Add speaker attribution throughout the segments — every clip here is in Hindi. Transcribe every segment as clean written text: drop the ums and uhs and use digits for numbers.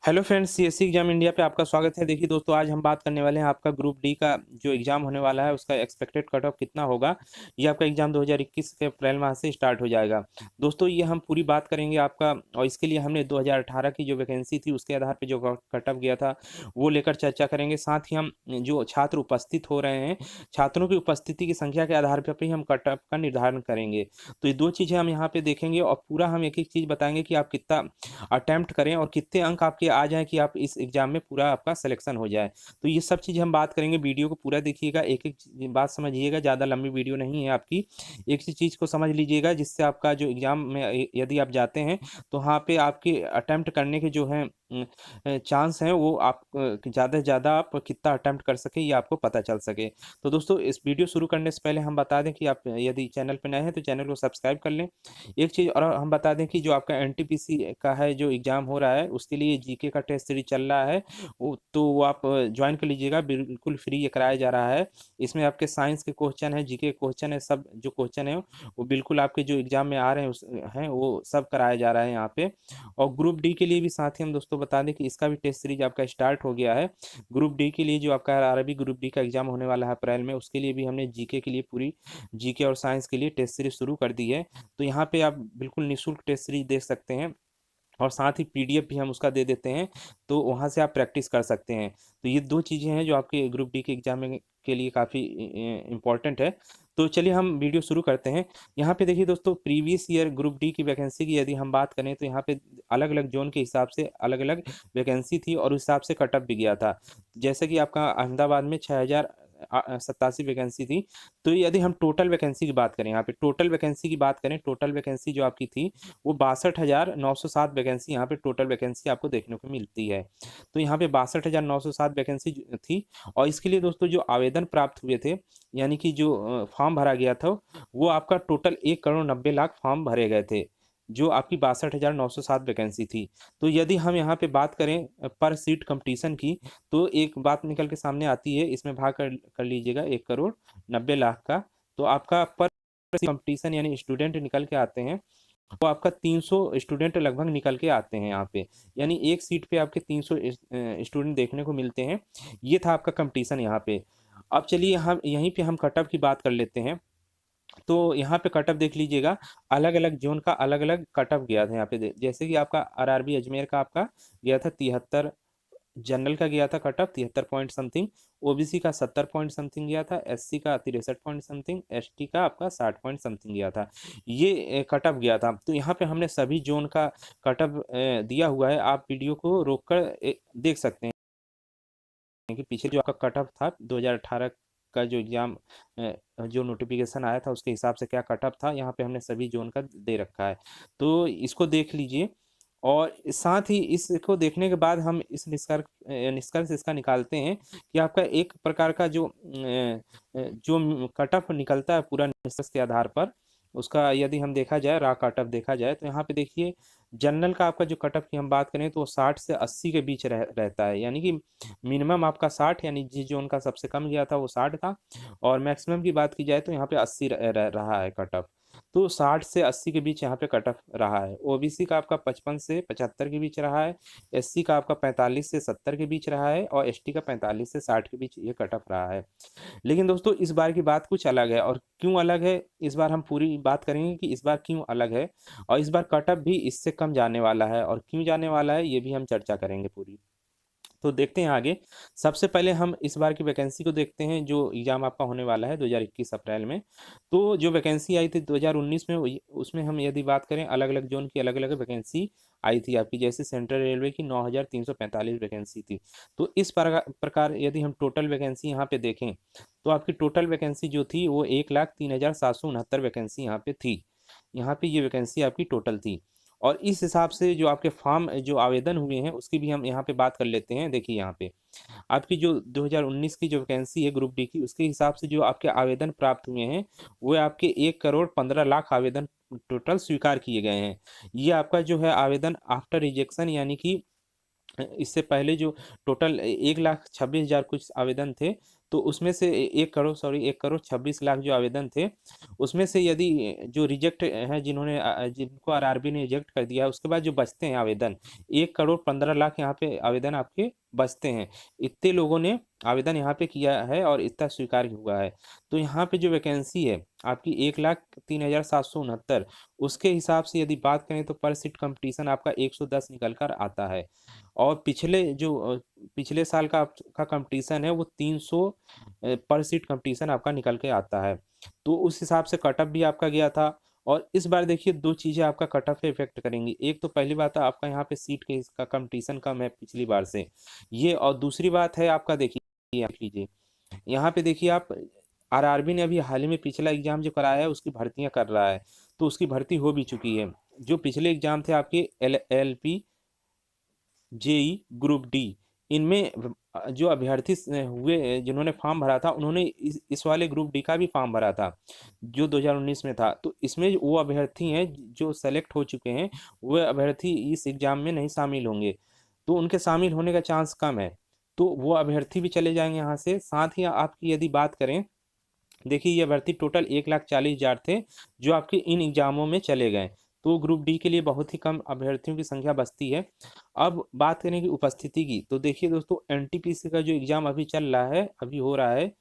Speaker 1: Hello friends, CSC exam India पे आपका स्वागत है। देखिए दोस्तों, आज हम बात करने वाले हैं आपका ग्रुप डी का जो एग्ज़ाम होने वाला है उसका एक्सपेक्टेड कट ऑफ कितना होगा। ये आपका एग्ज़ाम 2021 के अप्रैल माह से स्टार्ट हो जाएगा। दोस्तों, ये हम पूरी बात करेंगे आपका, और इसके लिए हमने 2018 की जो वैकेंसी थी उसके आधार पे जो कट ऑफ गया था वो लेकर चर्चा करेंगे। साथ ही हम जो छात्र उपस्थित हो रहे हैं, छात्रों की उपस्थिति की संख्या के आधार पर भी हम कट ऑफ का निर्धारण करेंगे। तो ये 2 चीज़ें हम यहाँ पे देखेंगे और पूरा हम एक-एक चीज़ बताएँगे कि आप कितना अटेम्प्ट करें और कितने अंक आपके आ जाएँ कि आप इस एग्ज़ाम में पूरा आपका सिलेक्शन हो जाए। तो ये सब चीज़ हम बात करेंगे, वीडियो को पूरा देखिएगा, एक-एक बात समझिएगा, ज़्यादा लंबी वीडियो नहीं है आपकी। एक ही चीज़ को समझ लीजिएगा जिससे आपका जो एग्ज़ाम में यदि आप जाते हैं तो वहाँ पे आपके अटेम्प्ट करने के जो हैं चांस हैं वो आप ज़्यादा से ज़्यादा आप कितना अटेम्प्ट कर सकें ये आपको पता चल सके। तो दोस्तों, इस वीडियो शुरू करने से पहले हम बता दें कि आप यदि चैनल पे नए हैं तो चैनल को सब्सक्राइब कर लें। एक चीज़ और हम बता दें कि जो आपका एनटीपीसी का है जो एग्ज़ाम हो रहा है उसके लिए जीके का टेस्ट सीरीज चल रहा है, वो आप ज्वाइन कर लीजिएगा, बिल्कुल फ्री ये कराया जा रहा है। इसमें आपके साइंस के क्वेश्चन है, जीके के क्वेश्चन है, सब जो क्वेश्चन है वो बिल्कुल आपके जो एग्ज़ाम में आ रहे हैं वो सब कराया जा रहा है यहाँ पे। और ग्रुप डी के लिए भी साथ ही हम दोस्तों बता दें कि इसका भी टेस्ट सीरीज आपका स्टार्ट हो गया है। ग्रुप डी के लिए जो आपका आरआरबी ग्रुप डी का एग्ज़ाम होने वाला है अप्रैल में, उसके लिए भी हमने जीके के लिए पूरी जीके और साइंस के लिए टेस्ट सीरीज शुरू कर दी है। तो यहाँ पे आप बिल्कुल निःशुल्क टेस्ट सीरीज देख सकते हैं और साथ ही पीडीएफ भी हम उसका दे देते हैं, तो वहाँ से आप प्रैक्टिस कर सकते हैं। तो ये 2 चीज़ें हैं जो आपके ग्रुप डी के एग्ज़ाम में के लिए काफ़ी इम्पोर्टेंट है। तो चलिए हम वीडियो शुरू करते हैं। यहाँ पे देखिए दोस्तों, प्रीवियस ईयर ग्रुप डी की वैकेंसी की यदि हम बात करें तो यहाँ पे अलग-अलग ज़ोन के हिसाब से अलग-अलग वैकेंसी थी और उस हिसाब से कट ऑफ भी गया था। जैसे कि आपका अहमदाबाद में 6087 वैकेंसी थी। तो यदि हम टोटल वैकेंसी की बात करें, यहाँ पे टोटल वैकेंसी की बात करें, टोटल वैकेंसी जो आपकी थी वो 62,907 वैकेंसी यहाँ पे टोटल वैकेंसी आपको देखने को मिलती है। तो यहाँ पे 62,907 वैकेंसी थी और इसके लिए दोस्तों जो आवेदन प्राप्त हुए थे, यानी कि जो फॉर्म भरा गया था, वो आपका टोटल 1,90,00,000 फॉर्म भरे गए थे, जो आपकी 62,907 वैकेंसी थी। तो यदि हम यहाँ पे बात करें पर सीट कंपटीशन की, तो एक बात निकल के सामने आती है, इसमें भाग कर लीजिएगा 1,90,00,000 का, तो आपका पर कंपटीशन यानी स्टूडेंट निकल के आते हैं, वो आपका 300 स्टूडेंट लगभग निकल के आते हैं यहाँ पे। यानी एक सीट पे आपके 300 स्टूडेंट देखने को मिलते हैं। ये था आपका कंपटीशन यहाँ पे। अब चलिए हम यहीं पे हम कट ऑफ की बात कर लेते हैं। तो यहाँ पे कट ऑफ देख लीजिएगा, अलग-अलग ज़ोन का अलग-अलग कट ऑफ गया था यहाँ पे, जैसे कि आपका आरआरबी अजमेर का आपका गया था 73, जनरल का गया था cut off 73 point something, OBC का 70 पॉइंट समथिंग गया था, एससी का 63 पॉइंट समथिंग, एसटी का आपका 60 पॉइंट समथिंग गया था। ये कट ऑफ गया था। तो यहाँ पे हमने सभी जोन का कट ऑफ दिया हुआ है। आप वीडियो को रोककर देख सकते हैं कि पीछे जो आपका कट ऑफ था 2018 का जो एग्ज़ाम जो नोटिफिकेशन आया था उसके हिसाब से क्या कट ऑफ था, यहाँ पे हमने सभी जोन का दे रखा है। तो इसको देख लीजिए और साथ ही इसको देखने के बाद हम इस निष्कर्ष इसका निकालते हैं कि आपका एक प्रकार का जो कट ऑफ निकलता है पूरा निष्कर्ष के आधार पर, उसका यदि हम देखा जाए, रॉ कट ऑफ देखा जाए, तो यहाँ पे देखिए जनरल का आपका जो कट ऑफ की हम बात करें तो वो 60 से 80 के बीच रहता है, यानी कि मिनिमम आपका 60, यानी जिस जोन का सबसे कम गया था वो 60 था, और मैक्सिमम की बात की जाए तो यहाँ पे 80 रहा है कट ऑफ। तो 60 से 80 के बीच यहाँ पे कट ऑफ रहा है। ओबीसी का आपका 55 से 75 के बीच रहा है, एससी का आपका 45 से 70 के बीच रहा है और एसटी का 45 से 60 के बीच ये कट ऑफ रहा है। लेकिन दोस्तों, इस बार की बात कुछ अलग है, और क्यों अलग है इस बार हम पूरी बात करेंगे कि इस बार क्यों अलग है, और इस बार कट ऑफ भी इससे कम जाने वाला है, और क्यों जाने वाला है ये भी हम चर्चा करेंगे पूरी। तो देखते हैं आगे। सबसे पहले हम इस बार की वैकेंसी को देखते हैं जो एग्ज़ाम आपका होने वाला है 2021 अप्रैल में। तो जो वैकेंसी आई थी 2019 में, उसमें हम यदि बात करें, अलग-अलग ज़ोन की अलग-अलग वैकेंसी आई थी आपकी, जैसे सेंट्रल रेलवे की 9,345 वैकेंसी थी। तो इस प्रकार यदि हम टोटल वैकेंसी यहाँ पे देखें, तो आपकी टोटल वैकेंसी जो थी वो 1,03,769 वैकेंसी यहाँ पे थी। यहाँ पे ये वैकेंसी आपकी टोटल थी। और इस हिसाब से जो आपके फॉर्म जो आवेदन हुए हैं उसकी भी हम यहाँ पे बात कर लेते हैं। देखिए यहाँ पे आपकी जो 2019 की जो वैकेंसी है ग्रुप डी की, उसके हिसाब से जो आपके आवेदन प्राप्त हुए हैं वो आपके 1,15,00,000 आवेदन टोटल स्वीकार किए गए हैं। ये आपका जो है आवेदन आफ्टर रिजेक्शन, यानी कि इससे पहले जो टोटल 1,26,000 कुछ आवेदन थे, तो उसमें से 1 करोड़ 26 लाख जो आवेदन थे, उसमें से यदि जो रिजेक्ट हैं, जिनको आरआरबी ने रिजेक्ट कर दिया है, उसके बाद जो बचते हैं आवेदन 1 करोड़ 15 लाख यहाँ पे आवेदन आपके बचते हैं। इतने लोगों ने आवेदन यहाँ पे किया है और इतना स्वीकार हुआ है। तो यहाँ पे जो वैकेंसी है आपकी 1,03,769, उसके हिसाब से यदि बात करें तो पर सीट कंपटीशन आपका 110 निकल कर आता है। और पिछले साल का कंपटीशन है वो 300 पर सीट कंपटीशन आपका निकल के आता है। तो उस हिसाब से कटअप भी आपका गया था। और इस बार देखिए दो चीज़ें आपका कटअप पे इफेक्ट करेंगी। एक तो पहली बात है आपका यहाँ पे सीट के इसका कंपटीशन कम है पिछली बार से ये, और दूसरी बात है आपका देखिए, देख लीजिए यहाँ पे देखिए आप, आरआरबी ने अभी हाल ही में पिछला एग्जाम जो कराया है उसकी भर्तियां कर रहा है, तो उसकी भर्ती हो भी चुकी है। जो पिछले एग्जाम थे आपके LLP जेई ग्रुप डी, इनमें जो अभ्यर्थी हुए जिन्होंने फॉर्म भरा था, उन्होंने इस वाले ग्रुप डी का भी फॉर्म भरा था जो 2019 में था। तो इसमें वो अभ्यर्थी हैं जो सेलेक्ट हो चुके हैं, वह अभ्यर्थी इस एग्जाम में नहीं शामिल होंगे, तो उनके शामिल होने का चांस कम है। तो वो अभ्यर्थी भी चले जाएंगे यहाँ से। साथ ही आपकी यदि बात करें, देखिए ये भर्ती टोटल 1,40,000 थे जो आपके इन एग्जामों में चले गए। तो ग्रुप डी के लिए बहुत ही कम अभ्यर्थियों की संख्या बचती है। अब बात करें कि उपस्थिति की, तो देखिए दोस्तों एनटीपीसी का जो एग्जाम अभी चल रहा है, अभी हो रहा है,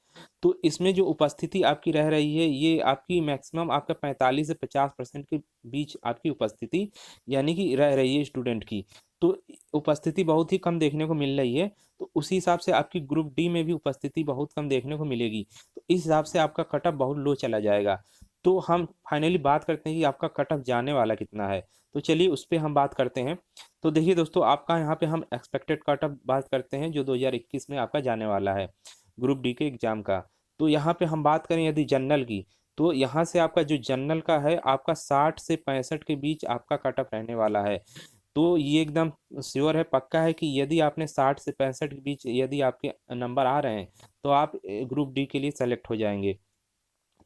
Speaker 1: तो इसमें जो उपस्थिति आपकी रह रही है ये आपकी मैक्सिमम आपका 45 से 50% के बीच आपकी उपस्थिति यानी कि रह रही है स्टूडेंट की। तो उपस्थिति बहुत ही कम देखने को मिल रही है। तो उसी हिसाब से आपकी ग्रुप डी में भी उपस्थिति बहुत कम देखने को मिलेगी। तो इस हिसाब से आपका कटअप बहुत लो चला जाएगा। तो हम फाइनली बात करते हैं कि आपका कटअप जाने वाला कितना है। तो चलिए उस पर हम बात करते हैं। तो देखिए दोस्तों आपका यहाँ पे हम एक्सपेक्टेड कटअप बात करते हैं जो 2021 में आपका जाने वाला है ग्रुप डी के एग्जाम का। तो यहाँ पे हम बात करें यदि जनरल की, तो यहाँ से आपका जो जनरल का है आपका 60 से 65 के बीच आपका कटअप रहने वाला है। तो ये एकदम श्योर है, पक्का है कि यदि आपने 60 से 65 के बीच यदि आपके नंबर आ रहे हैं तो आप ग्रुप डी के लिए सेलेक्ट हो जाएंगे।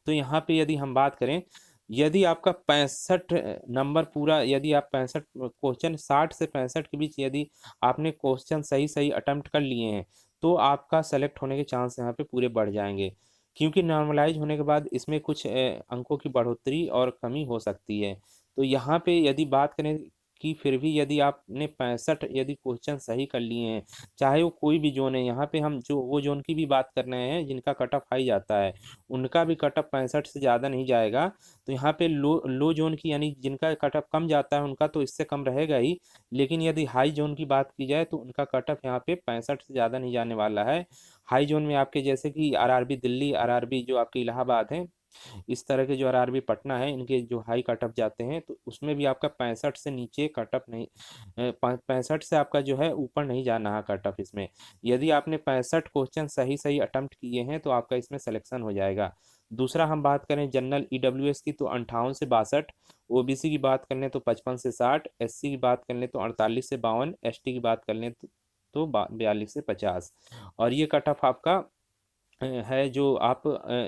Speaker 1: तो यहाँ पे यदि हम बात करें, यदि आपका 65 नंबर पूरा, यदि आप 65 क्वेश्चन 60 से 65 के बीच यदि आपने क्वेश्चन सही सही अटेम्प्ट कर लिए हैं तो आपका सेलेक्ट होने के चांस यहाँ पे पूरे बढ़ जाएंगे। क्योंकि नॉर्मलाइज होने के बाद इसमें कुछ अंकों की बढ़ोतरी और कमी हो सकती है। तो यहाँ पे यदि बात करें कि फिर भी यदि आपने 65 यदि क्वेश्चन सही कर लिए हैं, चाहे वो कोई भी जोन है, यहाँ पे हम जो वो जोन की भी बात कर रहे हैं जिनका कट ऑफ हाई जाता है, उनका भी कट ऑफ 65 से ज़्यादा नहीं जाएगा। तो यहाँ पे लो लो जोन की यानी जिनका कट ऑफ कम जाता है उनका तो इससे कम रहेगा ही, लेकिन यदि हाई जोन की बात की जाए तो उनका कट ऑफ यहाँ पे 65 से ज़्यादा नहीं जाने वाला है। हाई जोन में आपके जैसे कि आरआरबी दिल्ली, आरआरबी जो आपकी इलाहाबाद है, इस तरह के जो आरआरबी पटना है, इनके जो हाई कटअप जाते हैं तो उसमें भी आपका 65 से नीचे कटअप नहीं, 65 से आपका जो है ऊपर नहीं जाना है कटअप इसमें। यदि आपने 65 क्वेश्चन सही सही अटेम्प्ट किए हैं तो आपका इसमें सिलेक्शन हो जाएगा। दूसरा हम बात करें जनरल ईडब्ल्यूएस की, तो 58 से 62, ओबीसी की बात कर लें तो 55 से 60, एससी की बात कर लें तो 48 से 52, एसटी की बात कर लें तो 42 से 50। और ये कट ऑफ आपका है जो आप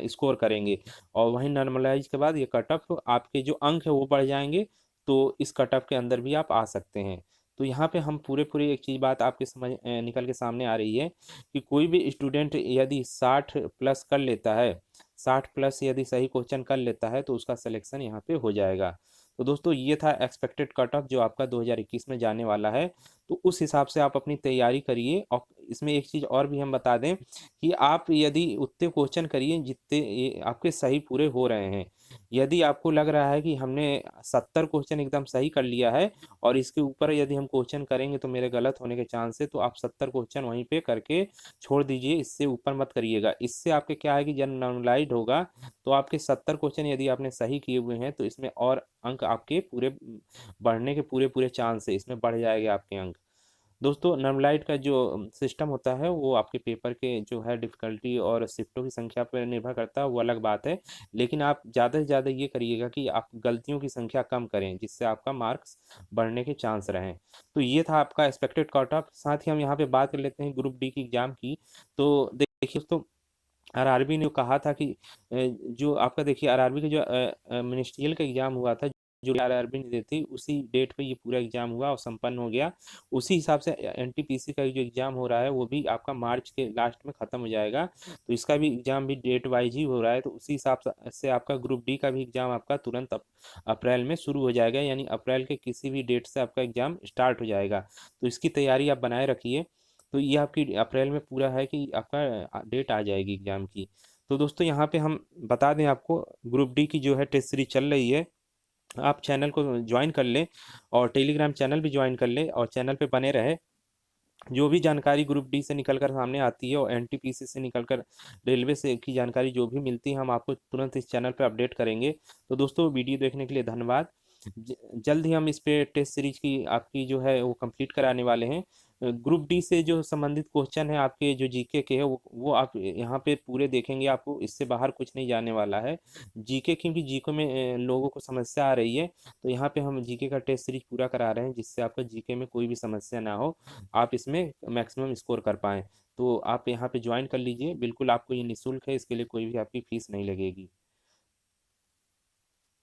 Speaker 1: स्कोर करेंगे। और वहीं नॉर्मलाइज के बाद ये कट ऑफ आपके जो अंक है वो बढ़ जाएंगे, तो इस कट ऑफ के अंदर भी आप आ सकते हैं। तो यहाँ पे हम पूरे पूरे एक चीज़ बात आपके समझ निकल के सामने आ रही है कि कोई भी स्टूडेंट यदि 60 प्लस कर लेता है, 60 प्लस यदि सही क्वेश्चन कर लेता है तो उसका सिलेक्शन यहाँ पे हो जाएगा। तो दोस्तों ये था एक्सपेक्टेड कट ऑफ जो आपका 2021 में जाने वाला है। तो उस हिसाब से आप अपनी तैयारी करिए। और इसमें एक चीज़ और भी हम बता दें कि आप यदि उतने क्वेश्चन करिए जितने आपके सही पूरे हो रहे हैं। यदि आपको लग रहा है कि हमने 70 क्वेश्चन एकदम सही कर लिया है और इसके ऊपर यदि हम क्वेश्चन करेंगे तो मेरे गलत होने के चांस है, तो आप 70 क्वेश्चन वहीं पे करके छोड़ दीजिए, इससे ऊपर मत करिएगा। इससे आपके क्या है कि जब नॉर्मलाइज होगा तो आपके 70 क्वेश्चन यदि आपने सही किए हुए हैं तो इसमें और अंक आपके पूरे बढ़ने के पूरे पूरे चांस है, इसमें बढ़ जाएंगे आपके अंक। दोस्तों नॉर्मलाइज का जो सिस्टम होता है वो आपके पेपर के जो है डिफ़िकल्टी और शिफ्टों की संख्या पर निर्भर करता है, वो अलग बात है। लेकिन आप ज़्यादा से ज़्यादा ये करिएगा कि आप गलतियों की संख्या कम करें जिससे आपका मार्क्स बढ़ने के चांस रहें। तो ये था आपका एक्सपेक्टेड कट ऑफ। साथ ही हम यहाँ पे बात कर लेते हैं ग्रुप डी की एग्ज़ाम की। तो देखिए दोस्तों आरआरबी ने कहा था कि जो आपका देखिए आरआरबी का जो मिनिस्ट्रियल का एग्ज़ाम हुआ था जो आरआरबी ने दी थी उसी डेट पे ये पूरा एग्जाम हुआ और संपन्न हो गया। उसी हिसाब से एनटीपीसी का जो एग्जाम हो रहा है वो भी आपका मार्च के लास्ट में खत्म हो जाएगा। तो इसका भी एग्जाम भी डेट वाइज ही हो रहा है, तो उसी हिसाब से आपका ग्रुप डी का भी एग्जाम आपका तुरंत अप्रैल में शुरू हो जाएगा, यानी अप्रैल के किसी भी डेट से आपका एग्जाम स्टार्ट हो जाएगा। तो इसकी तैयारी आप बनाए रखिए। तो ये आपकी अप्रैल में पूरा है कि आपका डेट आ जाएगी एग्जाम की। तो दोस्तों यहाँ पे हम बता दें आपको, ग्रुप डी की जो है टेस्ट सीरीज चल रही है। आप चैनल को ज्वाइन कर लें और टेलीग्राम चैनल भी ज्वाइन कर लें और चैनल पे बने रहे। जो भी जानकारी ग्रुप डी से निकलकर सामने आती है और एनटीपीसी से निकलकर रेलवे से की जानकारी जो भी मिलती है हम आपको तुरंत इस चैनल पर अपडेट करेंगे। तो दोस्तों वीडियो देखने के लिए धन्यवाद। जल्द ही हम इस पे टेस्ट सीरीज की आपकी जो है वो कंप्लीट कराने वाले हैं। ग्रुप डी से जो संबंधित क्वेश्चन है आपके जो जीके के है वो आप यहाँ पे पूरे देखेंगे, आपको इससे बाहर कुछ नहीं जाने वाला है। जीके क्योंकि जीके में लोगों को समस्या आ रही है, तो यहाँ पे हम जीके का टेस्ट सीरीज पूरा करा रहे हैं जिससे आपका जीके में कोई भी समस्या ना हो, आप इसमें मैक्सिमम स्कोर कर पाएँ। तो आप यहाँ पे ज्वाइन कर लीजिए, बिल्कुल आपको ये निःशुल्क है, इसके लिए कोई भी आपकी फीस नहीं लगेगी।